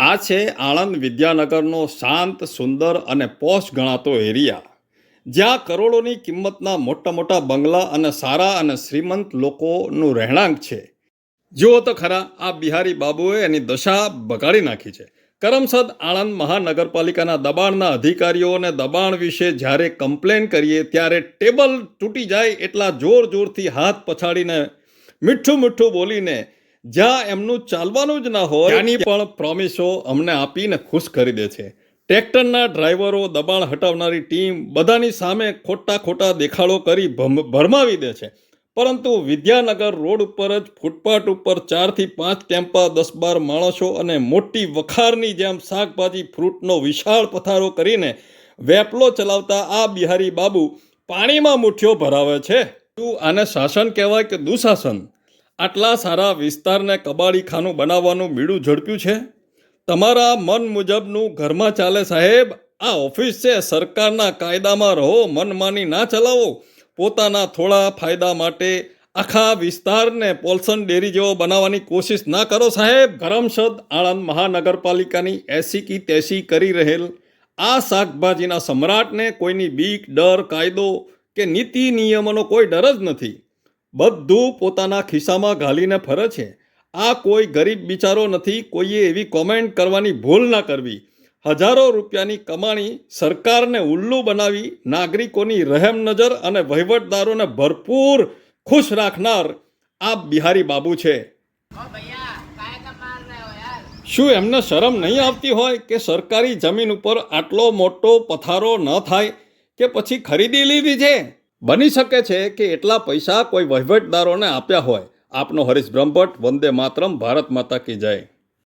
આ છે આણંદ વિદ્યાનગરનો શાંત, સુંદર અને પોશ ગણાતો એરિયા, જ્યાં કરોડોની કિંમતના મોટા મોટા બંગલા અને સારા અને શ્રીમંત લોકોનું રહેણાંક છે. જુઓ તો ખરા, આ બિહારી બાબુએ એની દશા બગાડી નાખી છે. કરમસદ આણંદ મહાનગરપાલિકાના દબાણના અધિકારીઓને દબાણ વિશે જ્યારે કમ્પ્લેન કરીએ ત્યારે ટેબલ તૂટી જાય એટલા જોર જોરથી હાથ પછાડીને મીઠું મીઠું બોલીને જ્યાં એમનું ચાલવાનું જ ના હોય ત્યાંની પણ પ્રોમિસો અમને આપીને ખુશ કરી દે છે. ટ્રેક્ટરના ડ્રાઈવરો, દબાણ હટાવનારી ટીમ બધાની સામે ખોટા દેખાડો કરી ભરમાવી દે છે. પરંતુ વિદ્યાનગર રોડ ઉપર જ ફૂટપાથ ઉપર 4 થી 5 ટેમ્પા, 10-12 માણસો અને મોટી વખારની જેમ શાકભાજી ફ્રૂટનો વિશાળ પથારો કરીને વેપલો ચલાવતા આ બિહારી બાબુ પાણીમાં મુઠ્ઠીઓ ભરાવે છે. શું આને શાસન કહેવાય કે દુશાસન? આટલા સારા વિસ્તારને કબાડીખાનું બનાવવાનું બીડું ઝડપ્યું છે. તમારા મન મુજબનું ઘરમાં ચાલે સાહેબ. આ ઓફિસ છે, સરકારના કાયદામાં રહો, મનમાની ના ચલાવો. પોતાના થોડા ફાયદા માટે આખા વિસ્તારને પોલ્સન ડેરી જેવો બનાવવાની કોશિશ ના કરો સાહેબ. કરમસદ આણંદ મહાનગરપાલિકાની એસી કી તેસી કરી રહેલ આ શાકભાજીના સમ્રાટને કોઈની બીક, ડર, કાયદો કે નીતિ નિયમોનો કોઈ ડર જ નથી. બધું પોતાના ખિસ્સામાં ઘાલીને ફરે છે. આ કોઈ ગરીબ બિચારો નથી. કોઈએ એવી કોમેન્ટ કરવાની ભૂલ ના કરવી. હજારો રૂપિયાની કમાણી સરકારને ઉલ્લુ બનાવી નાગરિકોની રહેમ નજર અને વહીવટદારોને ભરપૂર ખુશ રાખનાર આ બિહારી બાબુ છે. શું એમને શરમ નહીં આવતી હોય કે સરકારી જમીન ઉપર આટલો મોટો પથારો ન થાય કે પછી ખરીદી લીધી છે? બની શકે છે કે એટલા પૈસા કોઈ વહીવટદારોને આપ્યા હોય. આપનો હરીશ બ્રહ્મભટ્ટ. વંદે માતરમ. ભારત માતા કી જય.